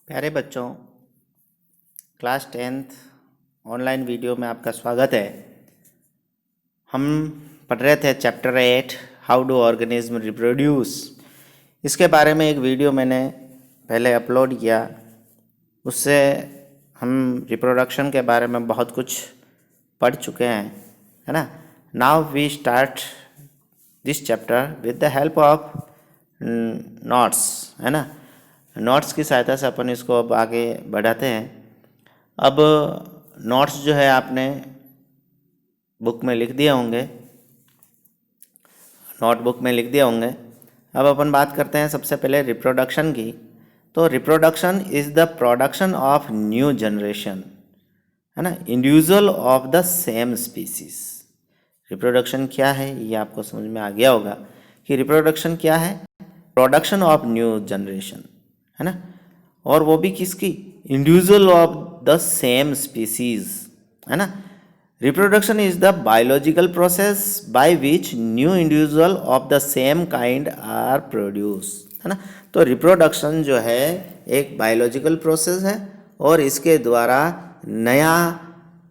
प्यारे बच्चों, class 10th online video में आपका स्वागत है। हम पढ़ रहे थे chapter 8 how do organism reproduce. इसके बारे में एक वीडियो मैंने पहले अपलोड किया। उससे हम रिप्रोडक्शन के बारे में बहुत कुछ पढ़ चुके हैं, है ना। Now we start this chapter with the help of notes, है ना। नोट्स की सहायता से अपन इसको अब आगे बढ़ाते हैं। अब नोट्स जो है आपने बुक में लिख दिए होंगे, नोटबुक में लिख दिए होंगे। अब अपन बात करते हैं सबसे पहले रिप्रोडक्शन की। तो reproduction is the production of new generation, है ना, individual of the same species. Reproduction क्या है ये आपको समझ में आ गया होगा कि रिप्रोडक्शन क्या है। प्रोडक्शन ऑफ न्यू जनरेशन, है ना, और वो भी किसकी, individual of the same species, है ना। Reproduction is the biological process by which new individual of the same kind are produce, है ना। तो रिप्रोडक्शन जो है एक बायोलॉजिकल प्रोसेस है और इसके द्वारा नया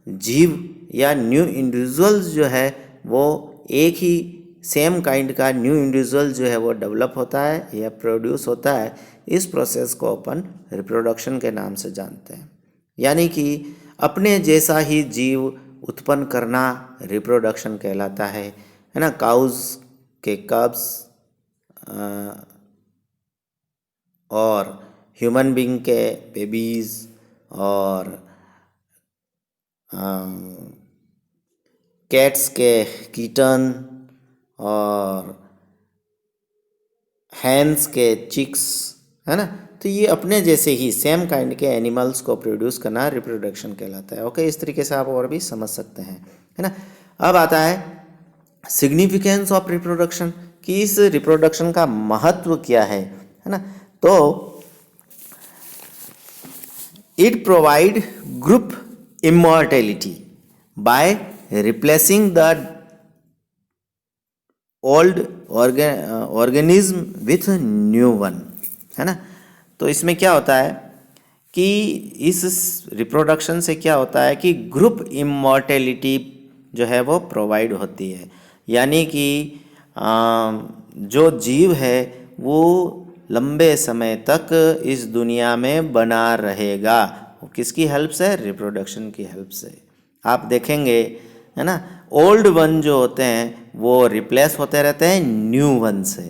जीव या न्यू इंडिविजुअल्स जो है वो एक ही सेम काइंड का न्यू इंडिविजुअल जो है वो डेवलप होता है या प्रोड्यूस होता है। इस प्रोसेस को अपन रिप्रोडक्शन के नाम से जानते हैं। यानी कि अपने जैसा ही जीव उत्पन्न करना रिप्रोडक्शन कहलाता है ना। काउज के कब्स और ह्यूमन बीइंग के बेबीज और कैट्स के कीटन और हैंस के चिक्स, है ना। तो ये अपने जैसे ही सेम काइंड के एनिमल्स को प्रोड्यूस करना रिप्रोडक्शन कहलाता है। ओके, इस तरीके से आप और भी समझ सकते हैं, है ना। अब आता है सिग्निफिकेंस ऑफ रिप्रोडक्शन, कि इस रिप्रोडक्शन का महत्व क्या है ना। तो it provide group immortality by replacing the old organism with new one, है ना। तो इसमें क्या होता है कि इस रिप्रोडक्शन से क्या होता है कि ग्रुप इमॉर्टेलिटी जो है वो प्रोवाइड होती है। यानी कि जो जीव है वो लंबे समय तक इस दुनिया में बना रहेगा। वो किसकी हेल्प से? रिप्रोडक्शन की हेल्प से। आप देखेंगे, है ना, ओल्ड वन जो होते हैं वो रिप्लेस होते रहते हैं न्यू वन से,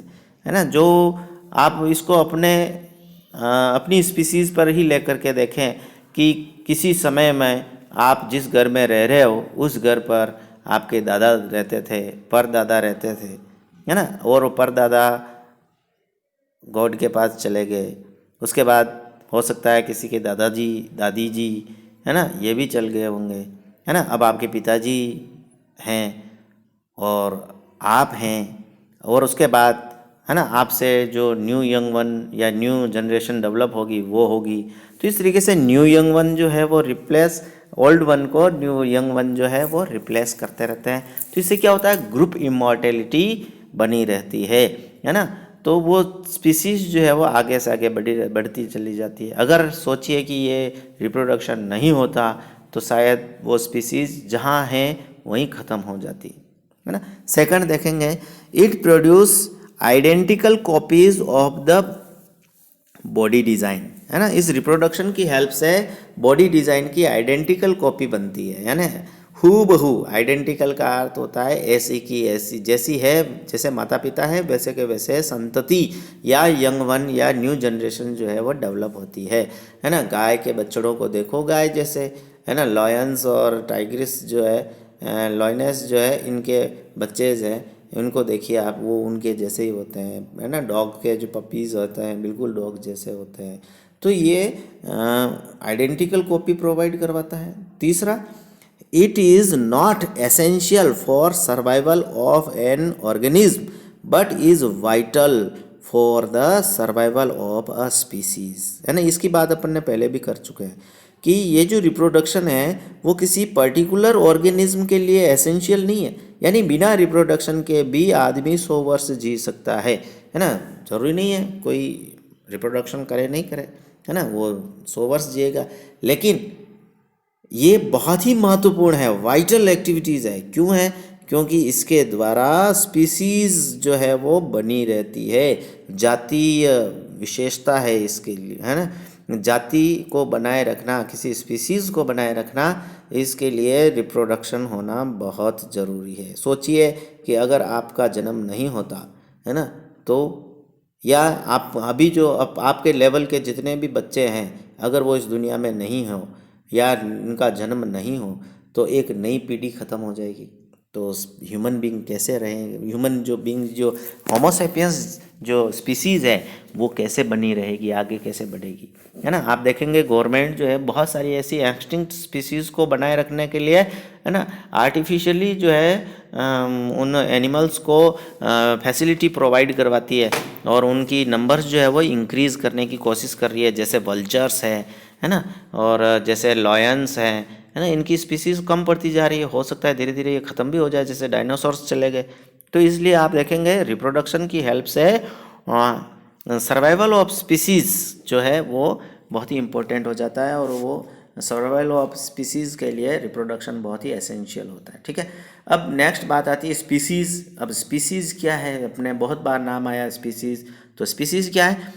है ना। जो आप इसको अपनी स्पीसीज़ पर ही लेकर के देखें कि किसी समय में आप जिस घर में रह रहे हो उस घर पर आपके दादा रहते थे, परदादा रहते थे, है ना, और परदादा गॉड के पास चले गए। उसके बाद हो सकता है किसी के दादाजी दादी जी, है ना, ये भी चल गए होंगे, है ना। अब आपके पिताजी हैं और आप हैं, और उसके बाद, है ना, आपसे जो न्यू यंग वन या न्यू जनरेशन डेवलप होगी वो होगी। तो इस तरीके से न्यू यंग वन जो है वो रिप्लेस ओल्ड वन को, न्यू यंग वन जो है वो रिप्लेस करते रहते हैं। तो इससे क्या होता है, ग्रुप इमॉर्टेलिटी बनी रहती है ना। तो वो स्पीसीज जो है वो आगे से आगे बढ़ती चली जाती है। अगर सोचिए कि ये रिप्रोडक्शन नहीं होता तो शायद वो स्पीसीज जहाँ हैं वहीं ख़त्म हो जाती, है ना। सेकंड देखेंगे, it produce identical copies of the body design, है ना। इस रिप्रोडक्शन की हेल्प से बॉडी डिज़ाइन की आइडेंटिकल कॉपी बनती है, यानी हू बहू। आइडेंटिकल का अर्थ होता है ऐसी की ऐसी, जैसी है, जैसे माता पिता है वैसे के वैसे संतति या यंग वन या न्यू जनरेशन जो है वो डेवलप होती है ना। गाय के बछड़ों को देखो, गाय जैसे, है ना। लॉयंस और टाइग्रिस जो है, लॉयनेस जो है, इनके बच्चे हैं, उनको देखिए आप, वो उनके जैसे ही होते हैं, है ना। डॉग के जो पपीज़ होते हैं बिल्कुल डॉग जैसे होते हैं। तो ये आइडेंटिकल कॉपी प्रोवाइड करवाता है। तीसरा, it is not essential for survival of an organism but is vital for the survival of a species, है ना। इसकी बात अपन ने पहले भी कर चुके हैं कि ये जो रिप्रोडक्शन है वो किसी पर्टिकुलर ऑर्गेनिज्म के लिए एसेंशियल नहीं है। यानी बिना रिप्रोडक्शन के भी आदमी 100 वर्ष जी सकता है ना। जरूरी नहीं है कोई रिप्रोडक्शन करे नहीं करे, है ना, वो 100 वर्ष जिएगा। लेकिन ये बहुत ही महत्वपूर्ण है, वाइटल एक्टिविटीज़ है। क्यों है? क्योंकि इसके द्वारा स्पीसीज जो है वो बनी रहती है, जातीय विशेषता है इसके लिए, है ना। जाति को बनाए रखना, किसी स्पीसीज को बनाए रखना, इसके लिए रिप्रोडक्शन होना बहुत ज़रूरी है। सोचिए कि अगर आपका जन्म नहीं होता, है ना, तो या आप अभी जो आपके लेवल के जितने भी बच्चे हैं, अगर वो इस दुनिया में नहीं हो या इनका जन्म नहीं हो, तो एक नई पीढ़ी ख़त्म हो जाएगी। तो ह्यूमन बीइंग कैसे रहेंगे, ह्यूमन जो बीइंग जो होमो सेपियंस जो स्पीसीज़ है वो कैसे बनी रहेगी, आगे कैसे बढ़ेगी, है ना। आप देखेंगे गवर्नमेंट जो है बहुत सारी ऐसी एक्सटिंक्ट स्पीसीज़ को बनाए रखने के लिए, है ना, आर्टिफिशियली जो है उन एनिमल्स को फैसिलिटी प्रोवाइड करवाती है और उनकी नंबर्स जो है वो इंक्रीज़ करने की कोशिश कर रही है। जैसे वल्चर्स है ना, और जैसे लॉयंस हैं, है ना, इनकी स्पीसीज़ कम पड़ती जा रही है। हो सकता है धीरे धीरे ये ख़त्म भी हो जाए, जैसे डायनासोर्स चले गए। तो इसलिए आप देखेंगे रिप्रोडक्शन की हेल्प से सर्वाइवल ऑफ स्पीसीज़ जो है वो बहुत ही इम्पोर्टेंट हो जाता है, और वो सर्वाइवल ऑफ स्पीसीज़ के लिए रिप्रोडक्शन बहुत ही एसेंशियल होता है। ठीक है, अब नेक्स्ट बात आती है स्पीसीज़। अब स्पीसीज़ क्या है? अपने बहुत बार नाम आया स्पीसीज़, तो स्पीसीज़ क्या है?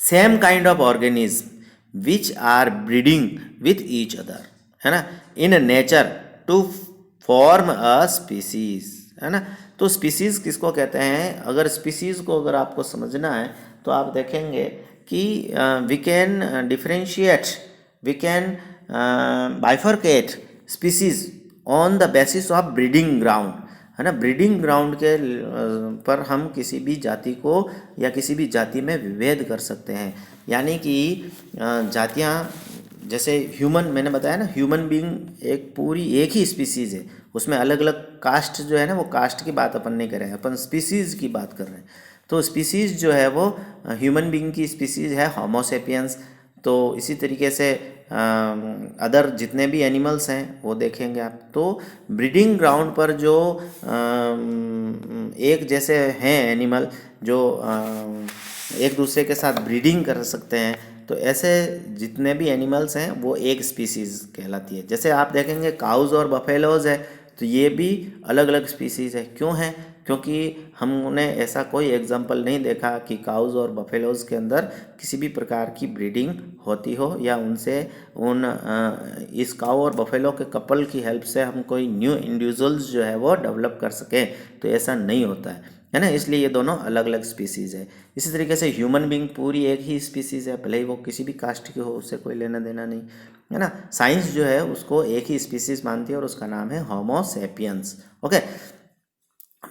Same kind of organism which are breeding with each other, है ना, in nature to form a species, है ना। तो स्पीसीज किसको कहते हैं? अगर स्पीसीज को अगर आपको समझना है तो आप देखेंगे कि we can differentiate, we can bifurcate species on the basis of breeding ground, है ना। ब्रीडिंग ग्राउंड के पर हम किसी भी जाति को या किसी भी जाति में विभेद कर सकते हैं। यानी कि जातियाँ, जैसे ह्यूमन, मैंने बताया ना, ह्यूमन बीइंग एक पूरी एक ही स्पीसीज़ है, उसमें अलग अलग कास्ट जो है ना, वो कास्ट की बात अपन नहीं कर रहे हैं, अपन स्पीसीज़ की बात कर रहे हैं। तो स्पीसीज़ जो है वो ह्यूमन बीइंग की स्पीसीज़ है होमो सेपियंस। तो इसी तरीके से अदर जितने भी एनिमल्स हैं वो देखेंगे आप, तो ब्रीडिंग ग्राउंड पर जो एक जैसे हैं एनिमल जो एक दूसरे के साथ ब्रीडिंग कर सकते हैं, तो ऐसे जितने भी एनिमल्स हैं वो एक स्पीसीज़ कहलाती है। जैसे आप देखेंगे काउज़ और बफेलोज़ है, तो ये भी अलग अलग स्पीसीज़ है। क्यों है? क्योंकि हमने ऐसा कोई एग्जाम्पल नहीं देखा कि काउज़ और बफेलोज़ के अंदर किसी भी प्रकार की ब्रीडिंग होती हो, या उनसे इस काउ और बफेलो के कपल की हेल्प से हम कोई न्यू इंडिविजुअल्स जो है वो डेवलप कर सकें, तो ऐसा नहीं होता है ना। इसलिए ये दोनों अलग अलग स्पीसीज़ है। इसी तरीके से ह्यूमन बीइंग पूरी एक ही स्पीसीज़ है, भले ही वो किसी भी कास्ट की हो, उससे कोई लेना देना नहीं, है ना। साइंस जो है उसको एक ही स्पीसीज़ मानती है और उसका नाम है होमो सेपियंस। ओके,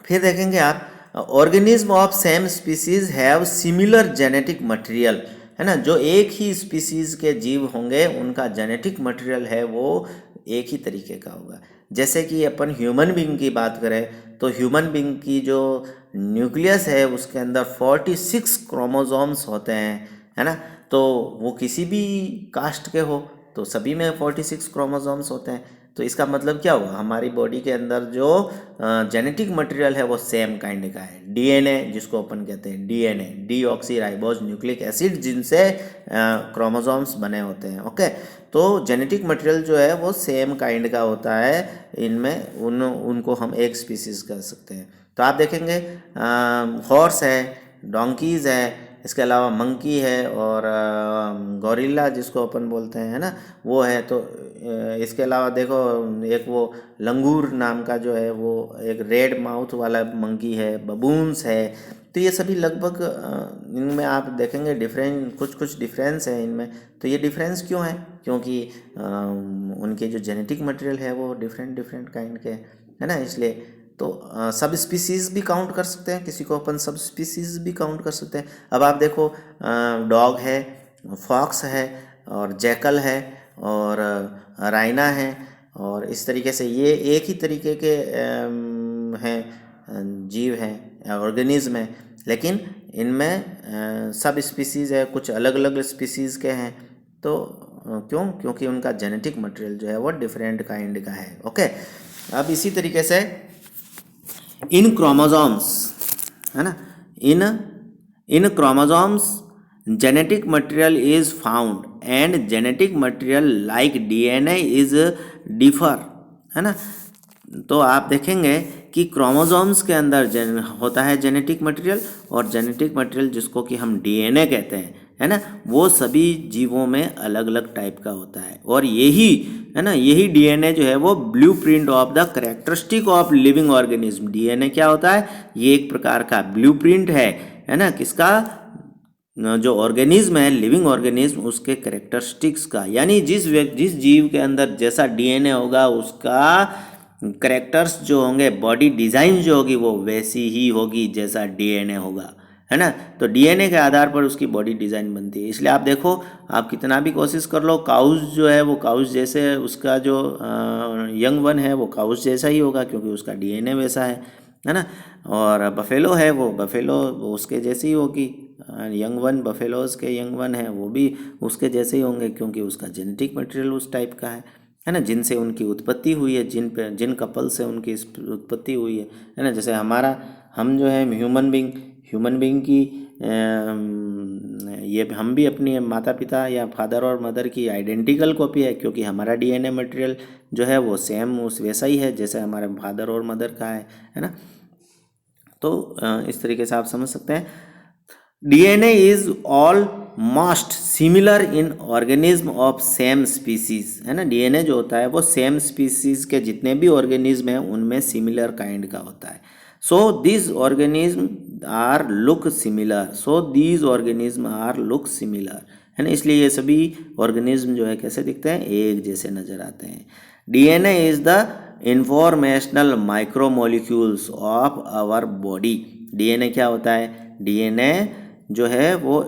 फिर देखेंगे आप organism of same species have similar genetic material, है ना। जो एक ही स्पीसीज के जीव होंगे उनका जेनेटिक मटेरियल है वो एक ही तरीके का होगा। जैसे कि अपन ह्यूमन बीइंग की बात करें तो ह्यूमन बीइंग की जो न्यूक्लियस है उसके अंदर 46 क्रोमोसोम्स होते हैं, है ना। तो वो किसी भी कास्ट के हो तो सभी में 46 क्रोमोसोम्स होते हैं। तो इसका मतलब क्या हुआ? हमारी बॉडी के अंदर जो जेनेटिक मटेरियल है वो सेम काइंड का है। डीएनए जिसको अपन कहते हैं, DNA deoxy ribose nucleic acid, जिनसे क्रोमोसोम्स बने होते हैं। ओके, तो जेनेटिक मटेरियल जो है वो सेम काइंड का होता है इनमें, उनको हम एक स्पीसीज कह सकते हैं। तो आप देखेंगे हॉर्स है, डोंकीज़ है, इसके अलावा मंकी है, और गौरिल्ला जिसको अपन बोलते हैं, है ना, वो है। तो इसके अलावा देखो एक वो लंगूर नाम का जो है वो एक रेड माउथ वाला मंकी है, बबून्स है। तो ये सभी लगभग इनमें आप देखेंगे कुछ कुछ डिफरेंस है इनमें। तो ये डिफरेंस क्यों है? क्योंकि उनके जो जेनेटिक मटेरियल है वो डिफरेंट डिफरेंट काइंड के, है ना। इसलिए तो सब स्पीसीज़ भी काउंट कर सकते हैं, किसी को अपन सब स्पीसीज़ भी काउंट कर सकते हैं। अब आप देखो डॉग है, फॉक्स है, और जैकल है, और राइना है, और इस तरीके से ये एक ही तरीके के हैं, जीव हैं, ऑर्गेनिज्म हैं, लेकिन इनमें सब स्पीसीज़ है, कुछ अलग अलग स्पीसीज़ के हैं। तो क्यों? क्योंकि उनका जेनेटिक मटेरियल जो है वो डिफरेंट काइंड का है। ओके, अब इसी तरीके से इन क्रोमोसोम्स, है ना, इन chromosomes genetic material is found and genetic material like DNA is differ, है ना। तो आप देखेंगे कि क्रोमोसोम्स के अंदर होता है जेनेटिक मटेरियल, और जेनेटिक मटेरियल जिसको कि हम डीएनए कहते हैं, है ना, वो सभी जीवों में अलग अलग टाइप का होता है। और यही है ना, यही डीएनए जो है वो blueprint of the characteristic of living organism. DNA क्या होता है, ये एक प्रकार का ब्लूप्रिंट है ना, किसका, जो ऑर्गेनिज्म है, लिविंग ऑर्गेनिज्म, उसके करेक्टरिस्टिक्स का। यानी जिस जीव के अंदर जैसा डीएनए होगा उसका करेक्टर्स जो होंगे, बॉडी डिज़ाइन जो होगी वो वैसी ही होगी जैसा डीएनए होगा, है ना। तो डीएनए के आधार पर उसकी बॉडी डिज़ाइन बनती है। इसलिए आप देखो, आप कितना भी कोशिश कर लो, काउस जो है वो काउस जैसे, उसका जो यंग वन है वो काउस जैसा ही होगा क्योंकि उसका डीएनए वैसा है ना। और बफेलो है वो बफेलो उसके जैसी ही होगी, यंग वन बफेलोज के यंग वन है वो भी उसके जैसे ही होंगे क्योंकि उसका जेनेटिक मटेरियल उस टाइप का है ना, जिनसे उनकी उत्पत्ति हुई है, जिन कपल से उनकी उत्पत्ति हुई है ना। जैसे हम जो है ह्यूमन बींग की ये हम भी अपनी माता पिता या फादर और मदर की आइडेंटिकल कॉपी है क्योंकि हमारा डीएनए मटेरियल जो है वो सेम उस वैसा ही है जैसे हमारे फादर और मदर का है ना। तो इस तरीके से आप समझ सकते हैं। DNA is almost similar in organism of same species, है ना। डीएनए जो होता है वो सेम स्पीसीज के जितने भी ऑर्गेनिज्म हैं उनमें सिमिलर काइंड का होता है। So these organism are look similar, है ना। इसलिए ये सभी ऑर्गेनिज्म जो है कैसे दिखते हैं, एक जैसे नजर आते हैं। DNA is the informational micromolecules of our body. DNA क्या होता है, डीएनए जो है वो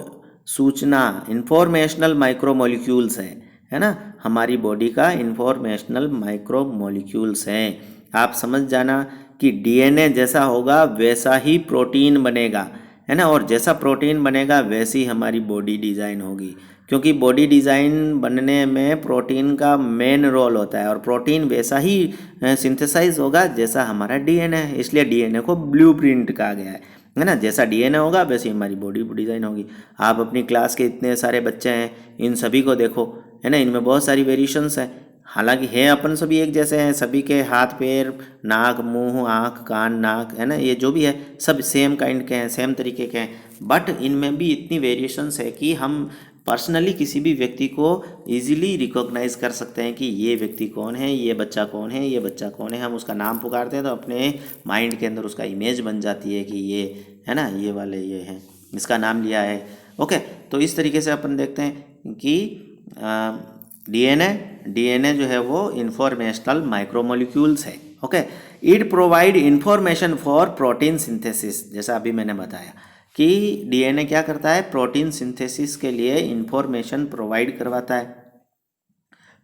सूचना इंफॉर्मेशनल माइक्रोमोलिक्यूल्स है ना, हमारी बॉडी का इंफॉर्मेशनल माइक्रोमोलिक्यूल्स हैं। आप समझ जाना कि डीएनए जैसा होगा वैसा ही प्रोटीन बनेगा, है ना, और जैसा प्रोटीन बनेगा वैसी हमारी बॉडी डिज़ाइन होगी क्योंकि बॉडी डिज़ाइन बनने में प्रोटीन का मेन रोल होता है और प्रोटीन वैसा ही सिंथेसाइज होगा जैसा हमारा डीएनए है। इसलिए डीएनए को ब्लूप्रिंट कहा गया है ना। जैसा डीएनए होगा वैसे हमारी बॉडी डिज़ाइन होगी। आप अपनी क्लास के इतने सारे बच्चे हैं, इन सभी को देखो, है ना, इनमें बहुत सारी वेरिएशंस हैं। हालांकि है अपन सभी एक जैसे हैं, सभी के हाथ पैर नाक मुंह आँख कान नाक, है ना, ये जो भी है सब सेम काइंड के हैं, सेम तरीके के हैं, बट इनमें भी इतनी वेरिएशंस है कि हम पर्सनली किसी भी व्यक्ति को इजीली रिकॉग्नाइज कर सकते हैं कि ये व्यक्ति कौन है, ये बच्चा कौन है, ये बच्चा कौन है। हम उसका नाम पुकारते हैं तो अपने माइंड के अंदर उसका इमेज बन जाती है कि ये, है ना, ये वाले ये हैं, इसका नाम लिया है। ओके, तो इस तरीके से अपन देखते हैं कि डीएनए जो है वो इंफॉर्मेशनल माइक्रोमोलिक्यूल्स है। Okay, it provide information for protein synthesis. जैसा अभी मैंने बताया कि डीएनए क्या करता है, प्रोटीन सिंथेसिस के लिए इंफॉर्मेशन प्रोवाइड करवाता है।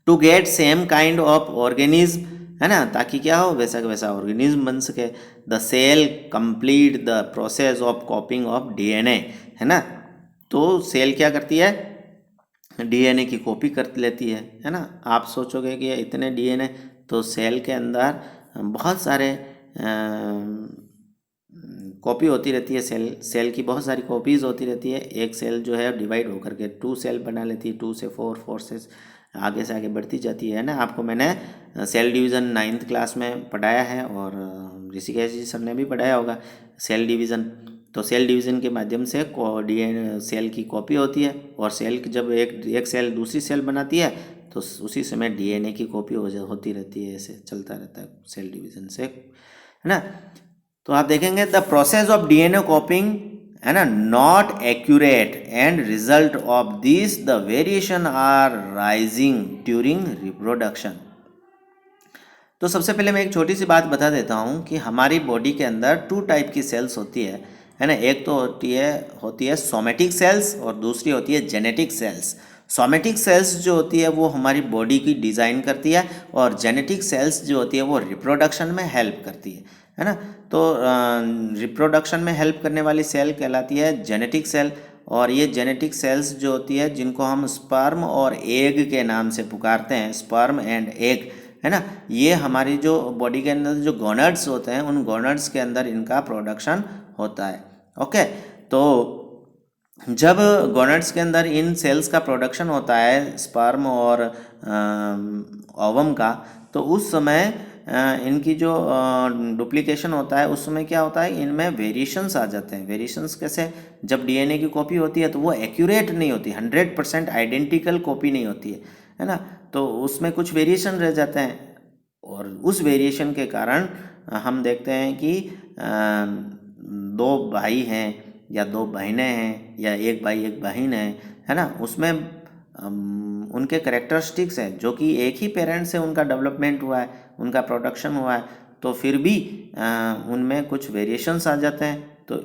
To get same kind of organism, है ना, ताकि क्या हो, वैसा का वैसा ऑर्गेनिज्म बन सके। The cell complete the process of copying of DNA, है ना। तो सेल क्या करती है, डीएनए की कॉपी कर लेती है ना। आप सोचोगे कि इतने डीएनए, तो सेल के अंदर बहुत सारे कॉपी होती रहती है, सेल की बहुत सारी कॉपीज़ होती रहती है। एक सेल जो है डिवाइड होकर के 2 सेल बना लेती है, 2 से 4, 4 से आगे बढ़ती जाती है ना। आपको मैंने सेल डिवीज़न 9th क्लास में पढ़ाया है और ऋषिकेश जी सर ने भी पढ़ाया होगा सेल डिवीज़न। तो सेल डिवीज़न के माध्यम से डीएनए सेल की कॉपी होती है और सेल जब एक सेल दूसरी सेल बनाती है तो उसी समय डीएनए की कॉपी होती रहती है। ऐसे चलता रहता है सेल डिवीज़न से, है ना। तो आप देखेंगे the process of DNA copying, है ना, not accurate and result of this the variation are rising during reproduction. तो सबसे पहले मैं एक छोटी सी बात बता देता हूँ कि हमारी बॉडी के अंदर 2 टाइप की सेल्स होती है ना। एक तो होती है सोमेटिक सेल्स और दूसरी होती है जेनेटिक सेल्स। सोमेटिक सेल्स जो होती है वो हमारी बॉडी की डिज़ाइन करती है और जेनेटिक सेल्स जो होती है वो रिप्रोडक्शन में हेल्प करती है ना। तो रिप्रोडक्शन में हेल्प करने वाली सेल कहलाती है जेनेटिक सेल, और ये जेनेटिक सेल्स जो होती है जिनको हम स्पर्म और एग के नाम से पुकारते हैं, स्पर्म एंड एग, है ना, ये हमारी जो बॉडी के अंदर जो गोनाड्स होते हैं उन गोनाड्स के अंदर इनका प्रोडक्शन होता है। ओके, तो जब गोनाड्स के अंदर इन सेल्स का प्रोडक्शन होता है स्पर्म और ओवम का, तो उस समय इनकी जो डुप्लीकेशन होता है उस समय क्या होता है, इनमें वेरिएशंस आ जाते हैं। वेरिएशंस कैसे, जब डीएनए की कॉपी होती है तो वो एक्यूरेट नहीं होती, 100% आइडेंटिकल कॉपी नहीं होती है ना, तो उसमें कुछ वेरिएशन रह जाते हैं। और उस वेरिएशन के कारण हम देखते हैं कि दो भाई हैं या दो बहनें हैं या एक भाई एक बहन है ना, उसमें उनके करेक्टरिस्टिक्स हैं जो कि एक ही पेरेंट से उनका डेवलपमेंट हुआ है, उनका प्रोडक्शन हुआ है, तो फिर भी उनमें कुछ वेरिएशंस आ जाते हैं। तो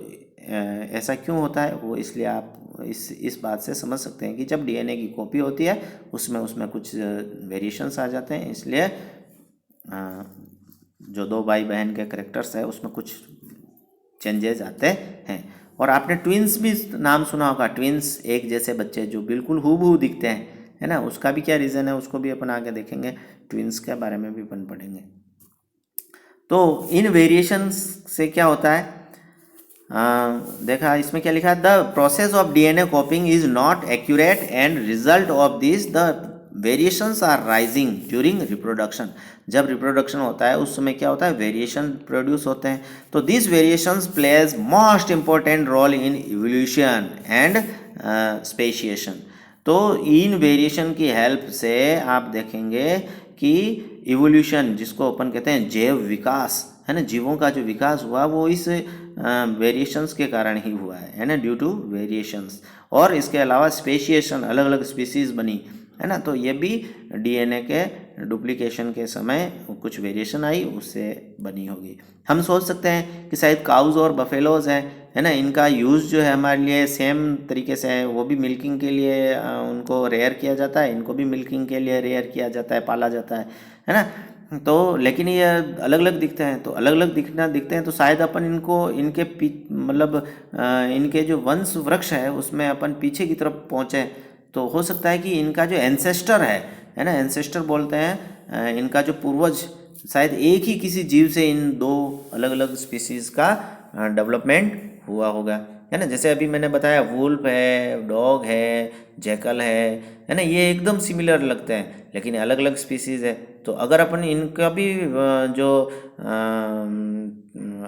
ऐसा क्यों होता है, वो इसलिए आप इस बात से समझ सकते हैं कि जब डीएनए की कॉपी होती है उसमें कुछ वेरिएशंस आ जाते हैं, इसलिए जो दो भाई बहन के करेक्टर्स है उसमें कुछ चेंजेस आते हैं। और आपने ट्विंस भी नाम सुना होगा, ट्विंस एक जैसे बच्चे जो बिल्कुल हूबहू दिखते हैं, है ना, उसका भी क्या रीज़न है उसको भी अपन आगे देखेंगे, ट्विंस के बारे में भी अपन पढ़ेंगे। तो इन वेरिएशंस से क्या होता है, देखा इसमें क्या लिखा है, the process of DNA copying is not accurate and result of this the variations are rising during reproduction. जब रिप्रोडक्शन होता है उस समय क्या होता है, वेरिएशन प्रोड्यूस होते हैं। तो this variations plays most important role in evolution and speciation. तो इन वेरिएशन की हेल्प से आप देखेंगे कि इवोल्यूशन, जिसको अपन कहते हैं जैव विकास, है ना, जीवों का जो विकास हुआ वो इस वेरिएशंस के कारण ही हुआ है ना, ड्यू टू वेरिएशंस। और इसके अलावा स्पेशिएशन, अलग अलग स्पीसीज बनी, है ना, तो ये भी डीएनए के डुप्लीकेशन के समय कुछ वेरिएशन आई उससे बनी होगी। हम सोच सकते हैं कि शायद काउज और बफेलोज हैं, है ना, इनका यूज़ जो है हमारे लिए सेम तरीके से है, वो भी मिल्किंग के लिए उनको रेयर किया जाता है, इनको भी मिल्किंग के लिए रेयर किया जाता है, पाला जाता है ना। तो लेकिन ये अलग अलग दिखते हैं, तो अलग अलग दिखते हैं तो शायद अपन इनको इनके मतलब इनके जो वंश वृक्ष है उसमें अपन पीछे की तरफ पहुँचे, तो हो सकता है कि इनका जो एंसेस्टर है ना, एंसेस्टर बोलते हैं, इनका जो पूर्वज शायद एक ही किसी जीव से इन दो अलग अलग स्पीसीज का डेवलपमेंट हुआ होगा, है ना। जैसे अभी मैंने बताया वुल्फ है, डॉग है, जैकल है ना, ये एकदम सिमिलर लगते हैं लेकिन अलग अलग स्पीसीज है। तो अगर अपन इनका भी जो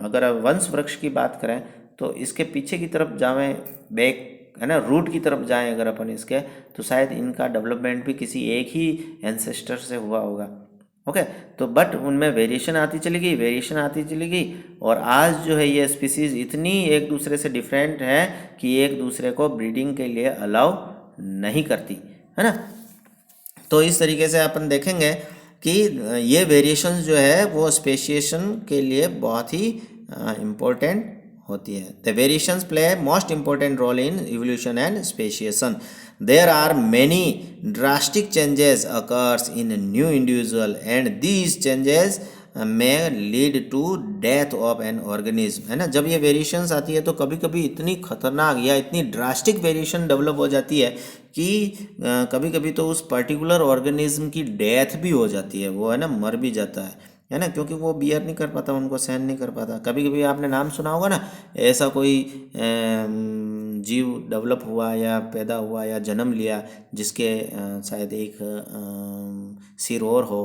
अगर वंश वृक्ष की बात करें तो इसके पीछे की तरफ जाएं, बैक, है ना, रूट की तरफ जाएं अगर अपन इसके, तो शायद इनका डेवलपमेंट भी किसी एक ही एंसेस्टर से हुआ होगा। ओके, तो बट उनमें वेरिएशन आती चली गई, वेरिएशन आती चली गई, और आज जो है ये स्पीसीज इतनी एक दूसरे से डिफरेंट है कि एक दूसरे को ब्रीडिंग के लिए अलाउ नहीं करती, है ना। तो इस तरीके से अपन देखेंगे कि ये वेरिएशंस जो है वो स्पेशिएशन के लिए बहुत ही इम्पोर्टेंट होती है। The variations play most important role in evolution and speciation. There are many drastic changes occurs in new individual and these changes may lead to death of an organism, है ना। जब ये variations आती है तो कभी कभी इतनी खतरनाक या इतनी ड्रास्टिक वेरिएशन डेवलप हो जाती है कि कभी कभी तो उस पर्टिकुलर ऑर्गेनिज्म की डेथ भी हो जाती है, वो है ना, मर भी जाता है ना, क्योंकि वो बियर नहीं कर पाता, उनको सहन नहीं कर पाता। कभी कभी आपने नाम सुना होगा ना, ऐसा कोई जीव डेवलप हुआ या पैदा हुआ या जन्म लिया जिसके शायद एक सिर और हो,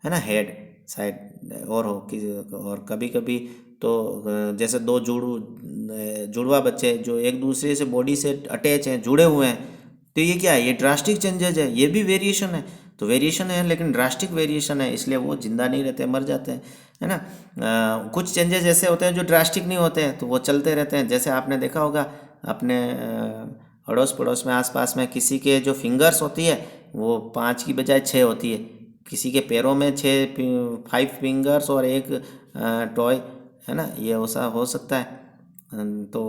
है ना, हेड शायद और हो कि, और कभी कभी तो जैसे दो जुड़वा बच्चे जो एक दूसरे से बॉडी से अटैच हैं, जुड़े हुए हैं, तो ये क्या है, ये ड्रास्टिक चेंजेज है, ये भी वेरिएशन है। तो वेरिएशन है लेकिन ड्रास्टिक वेरिएशन है, इसलिए वो जिंदा नहीं रहते, मर जाते हैं, है ना। कुछ चेंजेस ऐसे होते हैं जो ड्रास्टिक नहीं होते हैं, तो वो चलते रहते हैं। जैसे आपने देखा होगा अपने अड़ोस पड़ोस में, आसपास में, किसी के जो फिंगर्स होती है वो 5 की बजाय 6 होती है, किसी के पैरों में 5 फिंगर्स और एक टॉय, है ना, ये हो सकता है। तो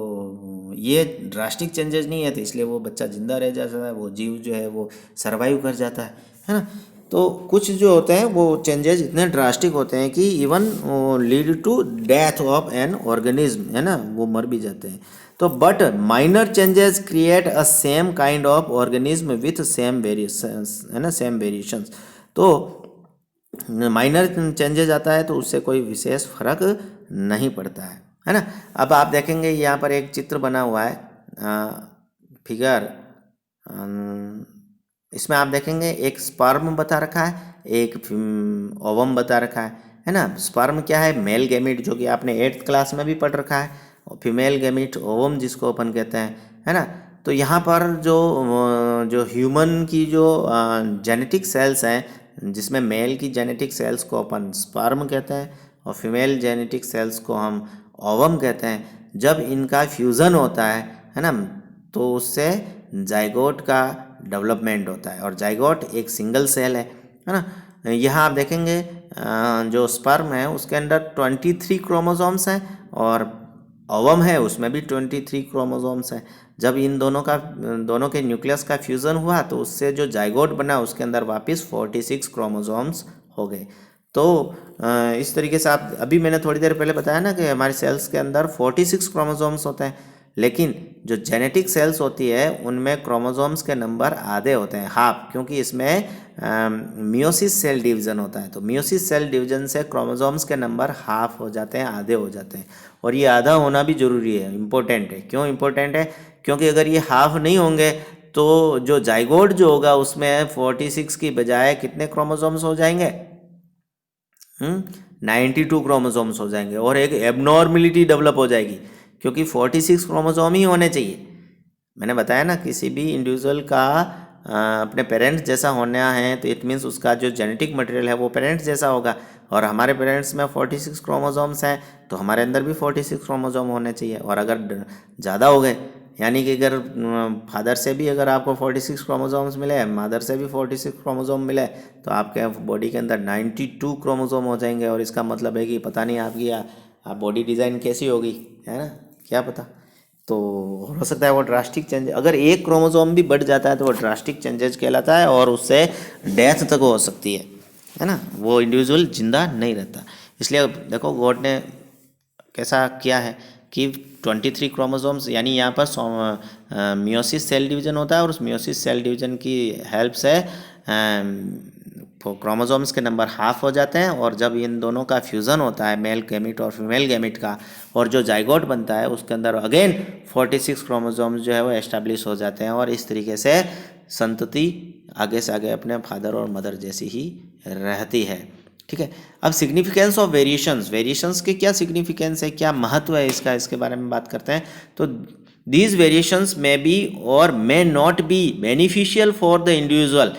ये ड्रास्टिक चेंजेस नहीं है, तो इसलिए वो बच्चा जिंदा रह जाता है, वो जीव जो है वो सरवाइव कर जाता है ना। तो कुछ जो होते हैं वो चेंजेस इतने ड्रास्टिक होते हैं कि even lead to death of an organism, है ना, वो मर भी जाते हैं। तो but minor changes create a same kind of organism with same variations, है ना, सेम वेरिएशंस। तो माइनर चेंजेस आता है तो उससे कोई विशेष फर्क नहीं पड़ता है ना। अब आप देखेंगे यहाँ पर एक चित्र बना हुआ है फिगर इसमें आप देखेंगे एक स्पर्म बता रखा है, एक ओवम बता रखा है ना। स्पर्म क्या है? मेल गैमीट, जो कि आपने 8th क्लास में भी पढ़ रखा है। और फीमेल गैमीट ओवम जिसको अपन कहते हैं, है ना। तो यहाँ पर जो ह्यूमन की जो जेनेटिक सेल्स हैं, जिसमें मेल की जेनेटिक सेल्स को अपन स्पर्म कहते हैं और फीमेल जेनेटिक सेल्स को हम ओवम कहते हैं, जब इनका फ्यूज़न होता है ना, तो उससे जाइगोट का डेवलपमेंट होता है। और जाइगोट एक सिंगल सेल है ना। यहाँ आप देखेंगे जो स्पर्म है उसके अंदर 23 क्रोमोसोम्स हैं और ओवम है उसमें भी 23 क्रोमोसोम्स हैं। जब इन दोनों के न्यूक्लियस का फ्यूज़न हुआ तो उससे जो जाइगोट बना उसके अंदर वापस 46 क्रोमोसोम्स हो गए। तो इस तरीके से आप, अभी मैंने थोड़ी देर पहले बताया ना कि हमारे सेल्स के अंदर 46 क्रोमोसोम्स होते हैं, लेकिन जो जेनेटिक सेल्स होती है उनमें क्रोमोसोम्स के नंबर आधे होते हैं, हाफ, क्योंकि इसमें मियोसिस सेल डिवीज़न होता है। तो मियोसिस सेल डिवीज़न से क्रोमोसोम्स के नंबर हाफ हो जाते हैं, आधे हो जाते हैं। और ये आधा होना भी ज़रूरी है, इम्पोर्टेंट है। क्यों इम्पोर्टेंट है? क्योंकि अगर ये हाफ नहीं होंगे तो जो जाइगोट जो होगा उसमें 46 की बजाय कितने क्रोमोसोम्स हो जाएंगे? 92 क्रोमोसोम्स हो जाएंगे और एक एबनॉर्मलिटी डेवलप हो जाएगी, क्योंकि 46 क्रोमोसोम ही होने चाहिए। मैंने बताया ना, किसी भी इंडिविजुअल का अपने पेरेंट्स जैसा होना है तो इट मीन्स उसका जो जेनेटिक मटेरियल है वो पेरेंट्स जैसा होगा। और हमारे पेरेंट्स में 46 क्रोमोसोम्स हैं तो हमारे अंदर भी 46 क्रोमोसोम होने चाहिए। और अगर ज़्यादा हो गए, यानी कि अगर फादर से भी अगर आपको 46 क्रोमोसोम्स मिले, मदर से भी 46 क्रोमोसोम मिले, तो आपके बॉडी के अंदर 92 क्रोमोसोम हो जाएंगे। और इसका मतलब है कि पता नहीं आपकी आप बॉडी डिज़ाइन कैसी होगी, है ना, क्या पता। तो हो सकता है वो ड्रास्टिक चेंज, अगर एक क्रोमोसोम भी बढ़ जाता है तो वो ड्रास्टिक चेंजेस कहलाता है और उससे डेथ तक हो सकती है ना। वो इंडिविजुअल जिंदा नहीं रहता। इसलिए देखो गॉड ने कैसा किया है कि 23 क्रोमोसोम्स, यानी यहाँ पर मियोसिस सेल डिवीज़न होता है और उस मियोसिस सेल डिवीज़न की हेल्प से क्रोमोसोम्स के नंबर हाफ हो जाते हैं। और जब इन दोनों का फ्यूज़न होता है, मेल गैमीट और फीमेल गैमीट का, और जो जाइगोट बनता है उसके अंदर अगेन 46 क्रोमोसोम्स जो है वो एस्टेब्लिश हो जाते हैं। और इस तरीके से संतति आगे से आगे अपने फादर और मदर जैसी ही रहती है। ठीक है। अब सिग्निफिकेंस ऑफ वेरिएशंस के क्या सिग्निफिकेंस है, क्या महत्व है इसका, इसके बारे में बात करते हैं। तो दीज वेरिएशंस मे बी और may not be beneficial for the individual,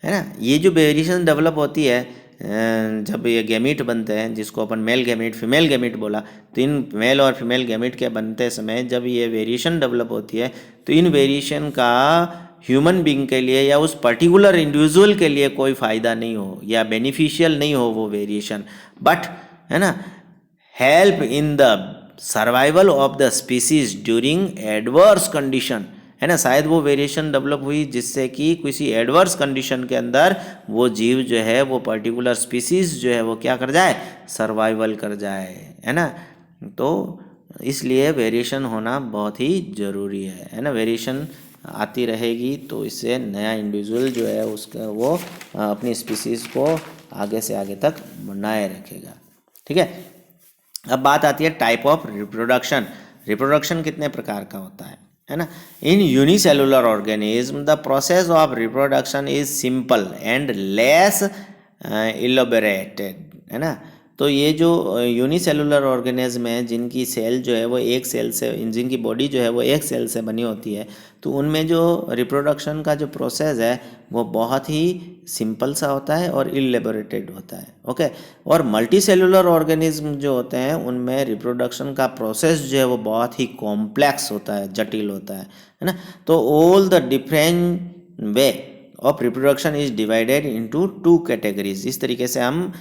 है ना। ये जो वेरिएशन डेवलप होती है जब ये गैमीट बनते हैं, जिसको अपन मेल गैमीट फीमेल गैमीट बोला, तो इन मेल और फीमेल गैमीट के बनते समय जब ये वेरिएशन डेवलप होती है तो इन वेरिएशन का ह्यूमन बीइंग के लिए या उस पर्टिकुलर इंडिविजुअल के लिए कोई फ़ायदा नहीं हो या बेनिफिशियल नहीं हो वो वेरिएशन, बट, है ना, help in the survival of the species during adverse condition, है ना। शायद वो वेरिएशन डेवलप हुई जिससे कि किसी एडवर्स कंडीशन के अंदर वो जीव जो है, वो पर्टिकुलर स्पीसीज जो है वो क्या कर जाए, सर्वाइवल कर जाए, है ना। तो इसलिए वेरिएशन होना बहुत ही ज़रूरी है ना। वेरिएशन आती रहेगी तो इससे नया इंडिविजुअल जो है उसका वो अपनी स्पीसीज़ को आगे से आगे तक बनाए रखेगा। ठीक है। अब बात आती है टाइप ऑफ रिप्रोडक्शन कितने प्रकार का होता है ना। In unicellular organism the process of reproduction is simple and less elaborated, है ना। तो ये जो यूनिसेलुलर ऑर्गेनिज्म है, जिनकी सेल जो है वो एक सेल से, जिनकी बॉडी जो है वो एक सेल से बनी होती है, तो उनमें जो रिप्रोडक्शन का जो प्रोसेस है वो बहुत ही सिंपल सा होता है और इलेबोरेटेड होता है। ओके। और मल्टी सेलुलर ऑर्गेनिज्म जो होते हैं उनमें रिप्रोडक्शन का प्रोसेस जो है वो बहुत ही कॉम्प्लेक्स होता है, जटिल होता है ना। तो all the different way of reproduction is divided into 2 categories. इस तरीके से हम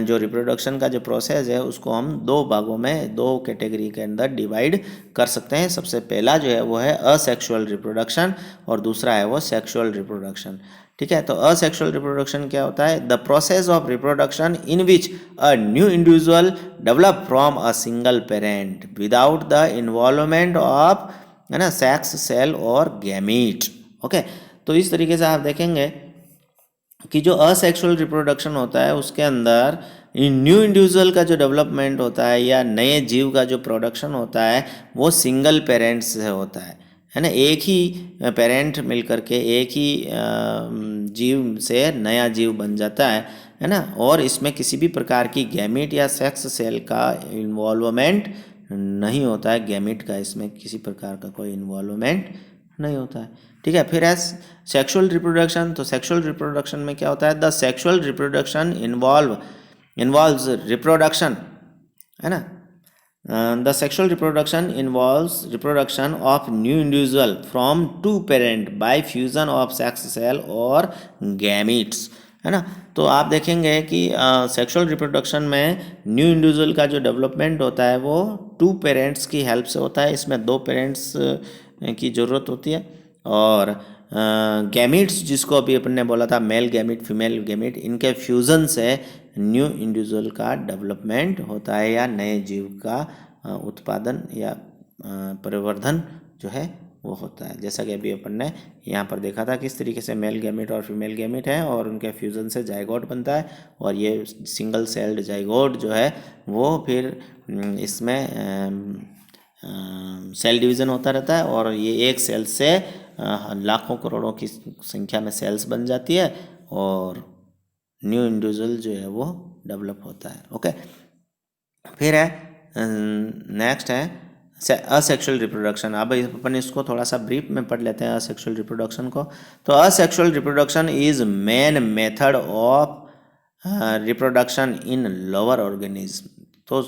जो रिप्रोडक्शन का जो प्रोसेस है उसको हम 2 भागों में, 2 कैटेगरी के अंदर डिवाइड कर सकते हैं। सबसे पहला जो है वो है असेक्सुअल रिप्रोडक्शन और दूसरा है वो सेक्सुअल रिप्रोडक्शन। ठीक है। तो असेक्सुअल रिप्रोडक्शन क्या होता है? The process of reproduction in which a new individual develop from a single parent without the involvement of, है ना, सेक्स सेल और गैमीट। ओके। तो इस तरीके से आप देखेंगे कि जो असेक्सुअल रिप्रोडक्शन होता है उसके अंदर न्यू इंडिविजुअल का जो डेवलपमेंट होता है या नए जीव का जो प्रोडक्शन होता है वो सिंगल पेरेंट्स से होता है है ना, एक ही पेरेंट मिल करके एक ही जीव से नया जीव बन जाता है ना। और इसमें किसी भी प्रकार की गैमीट या सेक्स सेल का इन्वॉल्वमेंट नहीं होता है, गैमीट का इसमें किसी प्रकार का कोई इन्वॉल्वमेंट नहीं होता है, ठीक है। फिर है सेक्सुअल रिप्रोडक्शन। तो सेक्सुअल रिप्रोडक्शन में क्या होता है, the sexual reproduction involves reproduction, है ना। The sexual reproduction involves reproduction of new individual from two parent by fusion of sex cell और gametes, है ना। तो आप देखेंगे कि सेक्सुअल रिप्रोडक्शन में न्यू इंडिविजुअल का जो डेवलपमेंट होता है वो टू पेरेंट्स की हेल्प से होता है। इसमें दो पेरेंट्स की ज़रूरत होती है। और गैमीट्स, जिसको अभी अपन ने बोला था मेल गैमीट फीमेल गैमीट, इनके फ्यूज़न से न्यू इंडिविजुअल का डेवलपमेंट होता है या नए जीव का उत्पादन या परिवर्धन जो है वो होता है। जैसा कि अभी अपन ने यहाँ पर देखा था किस तरीके से मेल गैमीट और फीमेल गैमीट है और उनके फ्यूज़न से जाइगोट बनता है, और ये सिंगल सेल्ड जाइगोट जो है वो फिर इसमें सेल डिवीज़न होता रहता है, और ये एक सेल से लाखों करोड़ों की संख्या में सेल्स बन जाती है और न्यू इंडिविजुअल जो है वो डेवलप होता है। ओके, फिर है नेक्स्ट है असेक्सुअल रिप्रोडक्शन। अब अपन इसको थोड़ा सा ब्रीफ में पढ़ लेते हैं असेक्सुअल रिप्रोडक्शन को। तो asexual reproduction is main method of reproduction in lower organism. तो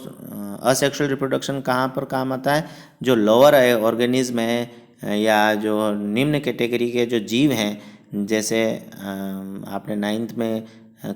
असेक्सुअल रिप्रोडक्शन कहाँ पर काम आता है, जो लोअर ऑर्गेनिज्म है या जो निम्न कैटेगरी के जो जीव हैं, जैसे आपने 9th में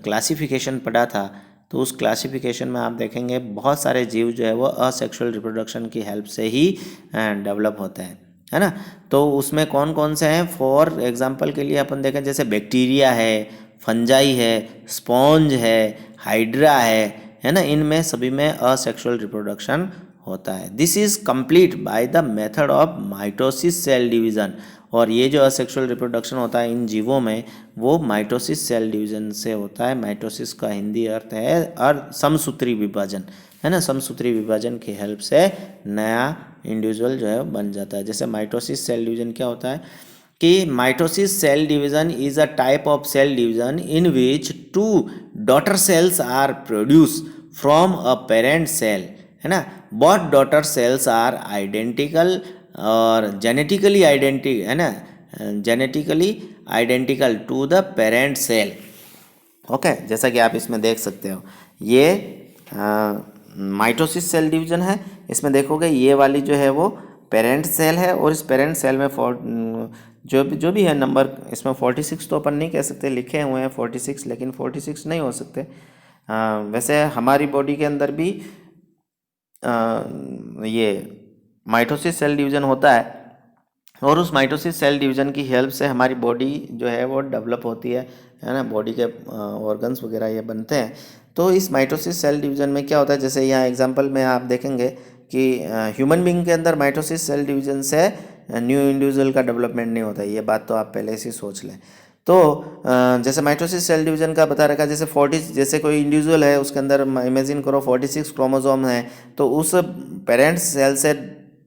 क्लासिफिकेशन पढ़ा था, तो उस क्लासिफिकेशन में आप देखेंगे बहुत सारे जीव जो है वो असेक्सुअल रिप्रोडक्शन की हेल्प से ही डेवलप होते हैं, है ना। तो उसमें कौन कौन से हैं, फॉर एग्जांपल के लिए अपन देखें जैसे बैक्टीरिया है, फंजाई है, स्पॉन्ज है, हाइड्रा है ना, इनमें सभी में असेक्सुअल रिप्रोडक्शन होता है। This is complete by the method of mitosis cell division. और ये जो असेक्सुअल रिप्रोडक्शन होता है इन जीवों में वो माइटोसिस सेल डिवीज़न से होता है। माइटोसिस का हिंदी अर्थ है समसूत्री विभाजन, है ना। समसूत्री विभाजन की हेल्प से नया इंडिविजुअल जो है बन जाता है। जैसे माइटोसिस सेल डिवीज़न क्या होता है कि mitosis cell division is a type of cell division in which two daughter cells are produce from a parent cell, है ना। Both daughter cells are identical और जेनेटिकली आइडेंटिकल, है ना, genetically identical to the parent cell. Okay, जैसा कि आप इसमें देख सकते हो ये माइटोसिस सेल डिवीज़न है। इसमें देखोगे ये वाली जो है वो पेरेंट सेल है, और इस पेरेंट सेल में जो भी है नंबर इसमें 46 तो अपन नहीं कह सकते, लिखे हुए हैं 46, लेकिन 46 नहीं हो सकते। वैसे हमारी बॉडी के अंदर भी ये माइटोसिस सेल डिवीज़न होता है, और उस माइटोसिस सेल डिवीज़न की हेल्प से हमारी बॉडी जो है वो डेवलप होती है ना। बॉडी के ऑर्गन्स वगैरह ये बनते हैं। तो इस माइटोसिस सेल डिवीज़न में क्या होता है, जैसे यहाँ एग्जांपल में आप देखेंगे कि ह्यूमन बीइंग के अंदर माइटोसिस सेल डिवीज़न से न्यू इंडिविजुअल का डेवलपमेंट नहीं होता है, ये बात तो आप पहले से सोच लें। तो जैसे माइटोसिस सेल डिवीज़न का बता रखा, जैसे 40, जैसे कोई इंडिविजुअल है उसके अंदर इमेजिन करो 46 क्रोमोसोम है, तो उस पेरेंट सेल से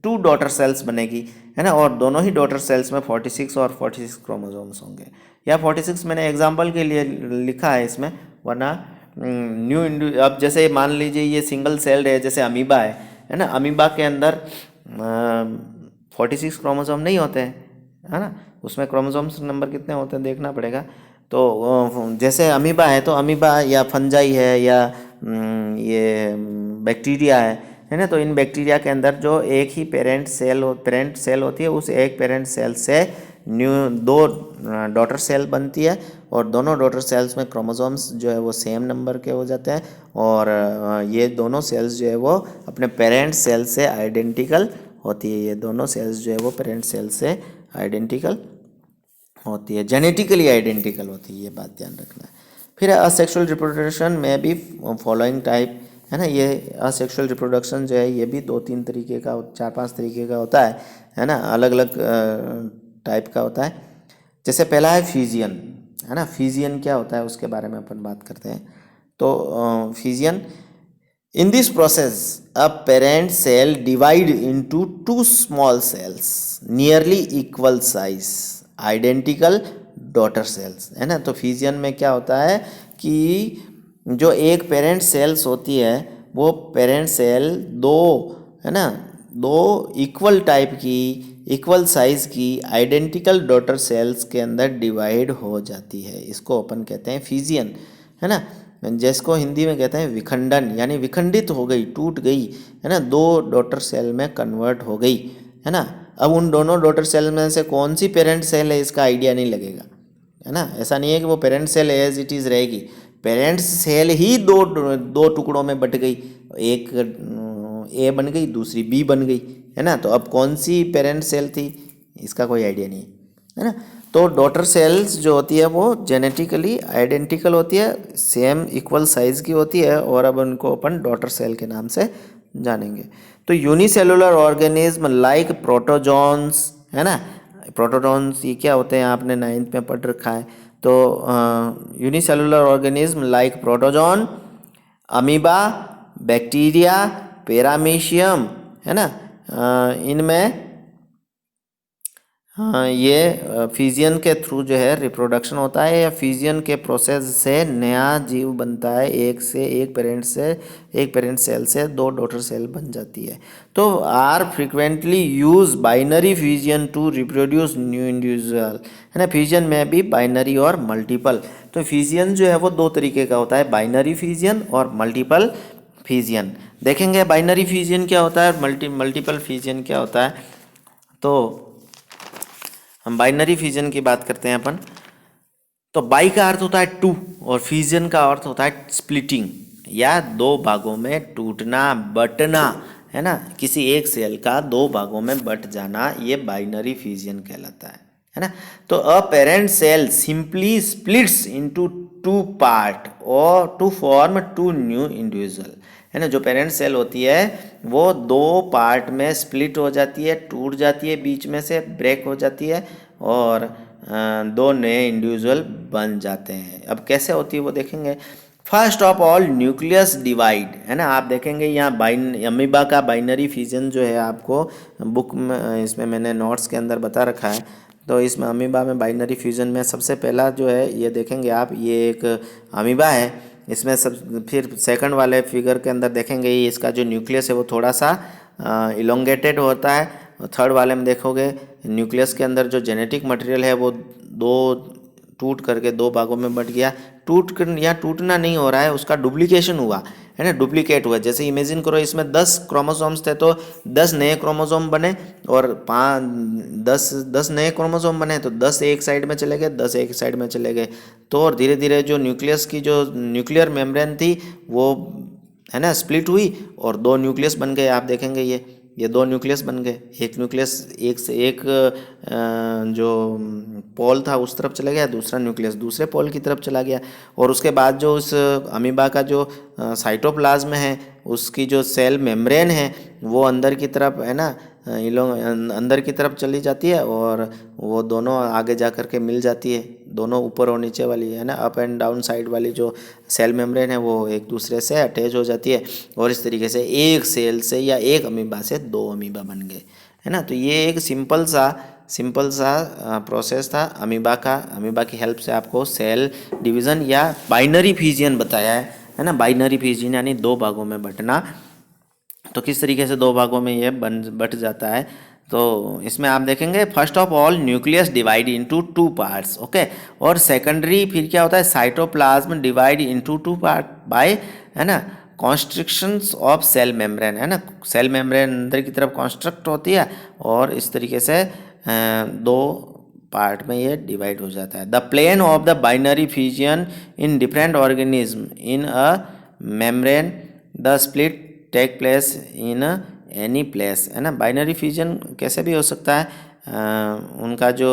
2 डॉटर सेल्स बनेगी, है ना। और दोनों ही डॉटर सेल्स में 46 और 46 क्रोमोसोम्स होंगे, या 46 मैंने एग्जांपल के लिए लिखा है इसमें, वरना अब जैसे मान लीजिए ये सिंगल सेल्ड है, जैसे अमीबा है ना। अमीबा के अंदर 46 क्रोमोसोम नहीं होते हैं, है ना। उसमें क्रोमोसोम्स नंबर कितने होते हैं देखना पड़ेगा। तो जैसे अमीबा है तो अमीबा या फंजाई है या ये बैक्टीरिया है ना। तो इन बैक्टीरिया के अंदर जो एक ही पेरेंट सेल होती है, उस एक पेरेंट सेल से दो डॉटर सेल बनती है, और दोनों डॉटर सेल्स में क्रोमोसोम्स जो है वो सेम नंबर के हो जाते हैं, और ये दोनों सेल्स जो है वो अपने पेरेंट सेल से आइडेंटिकल होती है। ये दोनों सेल्स जो है वो पेरेंट सेल से आइडेंटिकल होती है, जेनेटिकली आइडेंटिकल होती है, ये बात ध्यान रखना है। फिर असेक्सुअल रिप्रोडक्शन में भी फॉलोइंग टाइप, है ना। ये असेक्सुअल रिप्रोडक्शन जो है ये भी 2-3 तरीके का 4-5 तरीके का होता है ना, अलग अलग टाइप का होता है। जैसे पहला है फ्यूजियन, है ना। फ्यूजियन क्या होता है उसके बारे में अपन बात करते हैं। तो Fujian In this process, a parent cell divide into two small cells, nearly equal size, identical daughter cells, है ना। तो फिजियन में क्या होता है कि जो एक पेरेंट सेल्स होती है वो पेरेंट सेल दो, है ना, दो इक्वल टाइप की, इक्वल साइज की आइडेंटिकल डॉटर सेल्स के अंदर डिवाइड हो जाती है। इसको अपन कहते हैं फिजियन, है ना। जिसको हिंदी में कहते हैं विखंडन, यानी विखंडित हो गई, टूट गई, है ना, दो डॉटर सेल में कन्वर्ट हो गई, है ना। अब उन दोनों डॉटर सेल में से कौन सी पेरेंट सेल है इसका आइडिया नहीं लगेगा, है ना। ऐसा नहीं है कि वो parent cell as it is रहेगी, पेरेंट सेल ही दो दो टुकड़ों में बट गई, एक ए बन गई, दूसरी बी बन गई, है ना। तो अब कौन सी पेरेंट सेल थी इसका कोई आइडिया नहीं है ना। तो डॉटर सेल्स जो होती है वो जेनेटिकली आइडेंटिकल होती है, सेम इक्वल साइज की होती है, और अब उनको अपन डॉटर सेल के नाम से जानेंगे। तो यूनिसेलुलर ऑर्गेनिज्म लाइक प्रोटोजोन्स, है ना, प्रोटोजोन्स ये क्या होते हैं आपने 9th में पढ़ रखा है। तो unicellular organism like protozoan, amoeba, bacteria, paramecium, है ना, इनमें हाँ ये फिजियन के थ्रू जो है रिप्रोडक्शन होता है, या फिजियन के प्रोसेस से नया जीव बनता है, एक पेरेंट सेल से दो डॉटर सेल बन जाती है। तो are frequently use binary fission to reproduce new individual, है ना। फिजियन में भी बाइनरी और मल्टीपल, तो फिजियन जो है वो दो तरीके का होता है, बाइनरी फिजियन और मल्टीपल फिजियन। देखेंगे बाइनरी फिजियन क्या होता है, मल्टीपल फिजियन क्या होता है। तो हम बाइनरी फिजन की बात करते हैं अपन। तो बाई का अर्थ होता है टू, और फिजन का अर्थ होता है स्प्लिटिंग, या दो भागों में टूटना, बटना, है ना। किसी एक सेल का दो भागों में बट जाना, ये बाइनरी फिजन कहलाता है ना। तो a parent cell simply splits into two part और to form two new individual, है ना। जो पेरेंट सेल होती है वो दो पार्ट में स्प्लिट हो जाती है, टूट जाती है, बीच में से ब्रेक हो जाती है, और दो नए इंडिविजुअल बन जाते हैं। अब कैसे होती है वो देखेंगे। First of all nucleus divide, है ना। आप देखेंगे यहाँ अमीबा का बाइनरी फिजन जो है आपको बुक में, इसमें मैंने नोट्स के अंदर बता रखा है। तो इसमें अमीबा में बाइनरी फ्यूजन में सबसे पहला जो है ये देखेंगे आप, ये एक अमीबा है। इसमें सब फिर सेकंड वाले फिगर के अंदर देखेंगे इसका जो न्यूक्लियस है वो थोड़ा सा इलोंगेटेड होता है। थर्ड वाले में देखोगे न्यूक्लियस के अंदर जो जेनेटिक मटेरियल है वो दो टूट करके दो भागों में बट गया। यहाँ टूटना नहीं हो रहा है, उसका डुप्लीकेशन हुआ, है ना, डुप्लीकेट हुआ। जैसे इमेजिन करो इसमें 10 क्रोमोसोम्स थे तो 10 नए क्रोमोसोम बने, और 10 नए क्रोमोसोम बने तो 10 एक साइड में चले गए, 10 एक साइड में चले गए। तो और धीरे धीरे जो न्यूक्लियस की जो न्यूक्लियर मेम्ब्रेन थी वो, है ना, स्प्लिट हुई और दो न्यूक्लियस बन गए। आप देखेंगे ये दो न्यूक्लियस बन गए। एक न्यूक्लियस एक से एक जो पोल था उस तरफ चला गया, दूसरा न्यूक्लियस दूसरे पोल की तरफ चला गया। और उसके बाद जो उस अमीबा का जो साइटोप्लाज्म है, उसकी जो सेल मेम्ब्रेन है वो अंदर की तरफ, है ना, अंदर की तरफ चली जाती है, और वो दोनों आगे जा कर के मिल जाती है। दोनों ऊपर और नीचे वाली, है ना, अप एंड डाउन साइड वाली जो सेल मेम्ब्रेन है वो एक दूसरे से अटैच हो जाती है, और इस तरीके से एक सेल से या एक अमीबा से दो अमीबा बन गए, है ना। तो ये एक सिंपल सा प्रोसेस था अमीबा का। अमीबा की हेल्प से आपको सेल डिवीज़न या बाइनरी फिजियन बताया है ना। बाइनरी फिजियन यानी दो भागों में बंटना। तो किस तरीके से दो भागों में ये बट जाता है, तो इसमें आप देखेंगे first of all nucleus divide into two parts, okay. और सेकेंडरी फिर क्या होता है, cytoplasm divide into two part by, है ना, कॉन्स्ट्रिक्शंस ऑफ सेल मेम्ब्रेन, है ना। सेल मेम्ब्रेन अंदर की तरफ कॉन्स्ट्रक्ट होती है, और इस तरीके से दो पार्ट में ये डिवाइड हो जाता है। The plane of the binary fission in different organism in a membrane, the split take place in any place, है ना। बाइनरी फिजन कैसे भी हो सकता है, उनका जो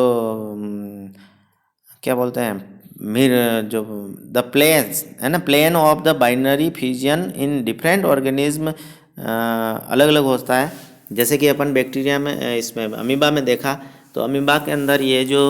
क्या बोलते हैं जो द प्लेन्स, है ना, plane of the binary fission in different organism अलग अलग होता है। जैसे कि अपन बैक्टीरिया में, इसमें अमीबा में देखा, तो अमीबा के अंदर ये जो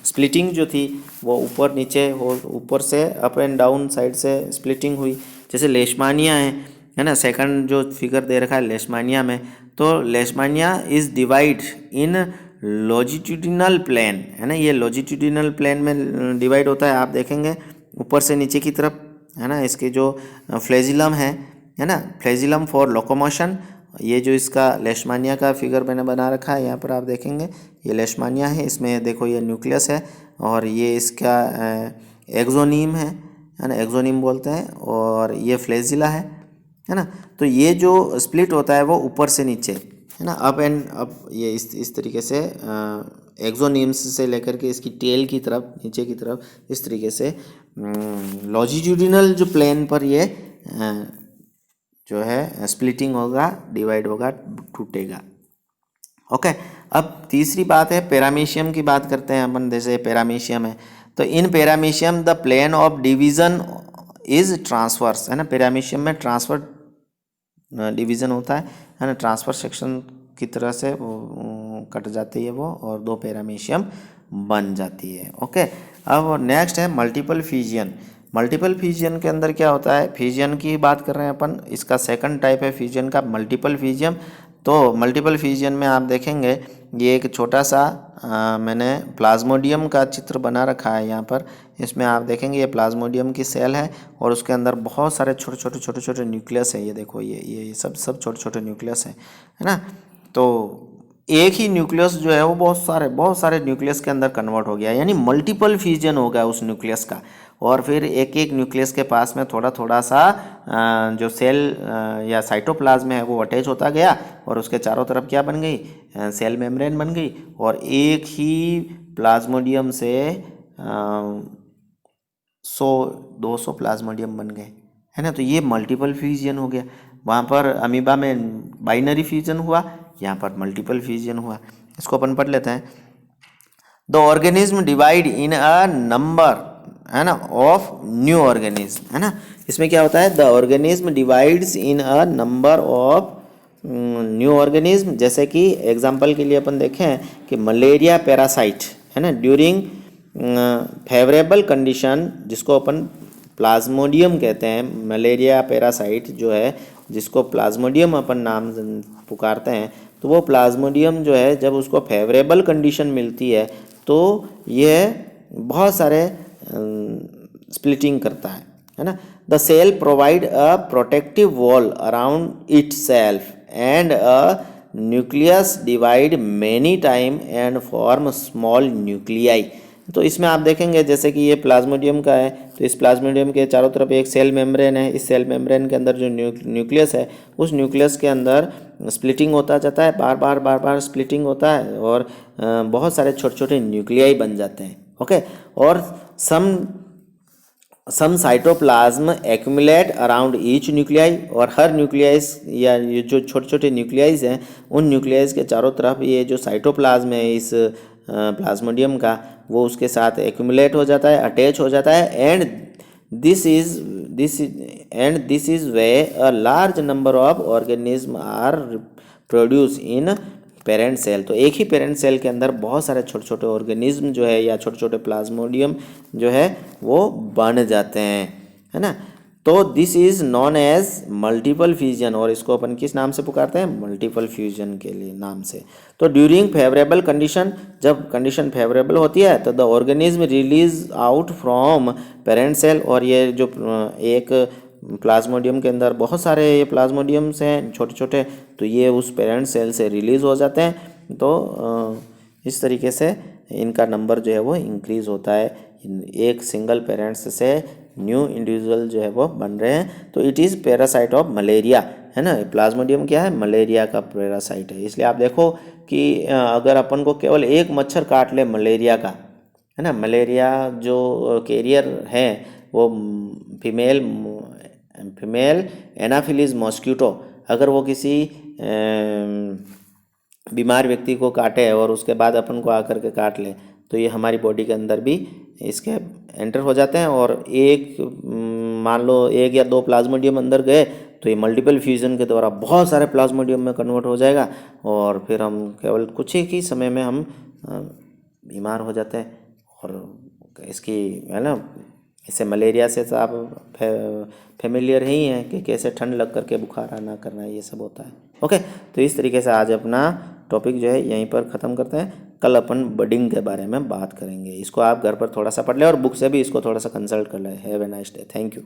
स्प्लिटिंग जो थी वो ऊपर नीचे हो, ऊपर से अप एंड डाउन साइड से स्प्लिटिंग हुई, जैसे लेशमानिया है ना, सेकंड जो फिगर दे रखा है लेशमानिया में, तो Leishmania is divide in longitudinal plane, है ना, ये लॉजिट्यूडिनल प्लेन में डिवाइड होता है। आप देखेंगे ऊपर से नीचे की तरफ, है ना, इसके जो फ्लैजिलम है ना, फ्लैजिलम फॉर लोकोमोशन, ये जो इसका लेशमानिया का फिगर मैंने बना रखा है यहाँ पर आप देखेंगे, ये लेशमानिया है, इसमें देखो ये न्यूक्लियस है और ये इसका एक्सोनीम है ना, एक्सोनीम बोलते हैं, और ये फ्लैजिला है ना। तो ये जो स्प्लिट होता है वो ऊपर से नीचे, है ना, अप एंड अप, ये इस तरीके से एक्सोनीम्स से लेकर के इसकी टेल की तरफ, नीचे की तरफ, इस तरीके से लॉजिट्यूडिनल जो प्लेन पर ये जो है स्प्लिटिंग होगा, डिवाइड होगा, टूटेगा। ओके, अब तीसरी बात है पैरामीशियम की बात करते हैं अपन। जैसे पैरामीशियम है, तो in paramecium the plane of division is transverse, है ना, पैरामीशियम में ट्रांसफर डिवीज़न होता है ना, ट्रांसफर सेक्शन की तरह से कट जाती है वो, और दो पैरामीशियम बन जाती है। ओके, अब नेक्स्ट है मल्टीपल फ्यूजन। मल्टीपल फ्यूजन के अंदर क्या होता है, फ्यूजन की बात कर रहे हैं अपन, इसका सेकंड टाइप है फ्यूजन का, मल्टीपल फ्यूजन। तो मल्टीपल फ्यूजन में आप देखेंगे ये एक छोटा सा मैंने प्लाज्मोडियम का चित्र बना रखा है यहाँ पर। इसमें आप देखेंगे ये प्लाज्मोडियम की सेल है और उसके अंदर बहुत सारे छोटे छोटे न्यूक्लियस है। ये देखो ये सब छोटे छोटे न्यूक्लियस है ना। तो एक ही न्यूक्लियस जो है वो बहुत सारे न्यूक्लियस के अंदर कन्वर्ट हो गया, यानी मल्टीपल फ्यूजन हो गया उस न्यूक्लियस का। और फिर एक एक न्यूक्लियस के पास में थोड़ा सा जो सेल या साइटोप्लाज्म है वो अटैच होता गया, और उसके चारों तरफ क्या बन गई, सेल मेम्ब्रेन बन गई, और एक ही प्लाज्मोडियम से 100-200 प्लाज्मोडियम बन गए, है ना। तो ये मल्टीपल फ्यूजन हो गया। वहाँ पर अमीबा में बाइनरी फ्यूजन हुआ, यहाँ पर मल्टीपल फ्यूजन हुआ। इसको अपन पढ़ लेते हैं। The organism divide in a number, है ना, ऑफ न्यू ऑर्गेनिज्म, है ना। इसमें क्या होता है, the organism divides in a number of new organism. जैसे कि एग्जांपल के लिए अपन देखें कि मलेरिया पैरासाइट, है ना, ड्यूरिंग फेवरेबल कंडीशन, जिसको अपन प्लाज्मोडियम कहते हैं, मलेरिया पैरासाइट जो है जिसको प्लाज्मोडियम अपन नाम पुकारते हैं, तो वो प्लाज्मोडियम जो है जब उसको फेवरेबल कंडीशन मिलती है तो यह बहुत सारे स्प्लिटिंग करता है ना। The cell provide a protective wall around itself and a nucleus divide many time and form small nuclei. तो इसमें आप देखेंगे जैसे कि ये प्लाज्मोडियम का है, तो इस प्लाज्मोडियम के चारों तरफ एक सेल मेम्ब्रेन है। इस सेल मेम्ब्रेन के अंदर जो न्यूक्लियस है, उस न्यूक्लियस के अंदर स्प्लिटिंग होता जाता है, बार बार स्प्लिटिंग होता है, और बहुत सारे छोटे छोटे न्यूक्लियाई बन जाते हैं। ओके, और some cytoplasm accumulate around each nuclei, और हर न्यूक्लियाइज या ये जो छोटे छोटे न्यूक्लियाइज हैं, उन न्यूक्लियाइज के चारों तरफ ये जो साइटोप्लाज्म है इस प्लाज्मोडियम का, वो उसके साथ एक्यूमुलेट हो जाता है, अटैच हो जाता है, and this is way a large number of organism are produce in parent cell. तो एक ही पेरेंट सेल के अंदर बहुत सारे छोटे छोटे ऑर्गेनिज्म जो है या छोटे छोटे प्लाज्मोडियम जो है वो बन जाते हैं, है ना। तो this is known as multiple fusion, और इसको अपन किस नाम से पुकारते हैं, मल्टीपल फ्यूजन के लिए नाम से। तो ड्यूरिंग फेवरेबल कंडीशन, जब कंडीशन फेवरेबल होती है तो the organism release out from parent cell, और ये जो एक प्लाज्मोडियम के अंदर बहुत सारे ये प्लाज्मोडियम्स हैं छोटे छोटे, तो ये उस पेरेंट सेल से रिलीज़ हो जाते हैं। तो इस तरीके से इनका नंबर जो है वो इंक्रीज़ होता है, एक सिंगल पेरेंट्स से न्यू इंडिविजुअल जो है वो बन रहे हैं। तो it is parasite of malaria, है ना। प्लाज्मोडियम क्या है, मलेरिया का पैरासाइट है। इसलिए आप देखो कि अगर अपन को केवल एक मच्छर काट ले मलेरिया का, है ना, मलेरिया जो कैरियर है वो फीमेल एनाफिलीज मॉस्किटो, अगर वो किसी बीमार व्यक्ति को काटे और उसके बाद अपन को आकर के काट ले, तो ये हमारी बॉडी के अंदर भी इसके एंटर हो जाते हैं, और एक मान लो 1 या 2 प्लाज्मोडियम अंदर गए तो ये मल्टीपल फ्यूजन के द्वारा बहुत सारे प्लाज्मोडियम में कन्वर्ट हो जाएगा, और फिर हम केवल कुछ ही समय में हम बीमार हो जाते हैं, और इसकी, है ना, इससे मलेरिया से तो आप फेमिलियर ही हैं कि कैसे ठंड लग करके बुखार आना करना ये सब होता है। ओके, तो इस तरीके से आज अपना टॉपिक जो है यहीं पर ख़त्म करते हैं। कल अपन बडिंग के बारे में बात करेंगे। इसको आप घर पर थोड़ा सा पढ़ लें और बुक से भी इसको थोड़ा सा कंसल्ट कर लें। Have a nice day. Thank you.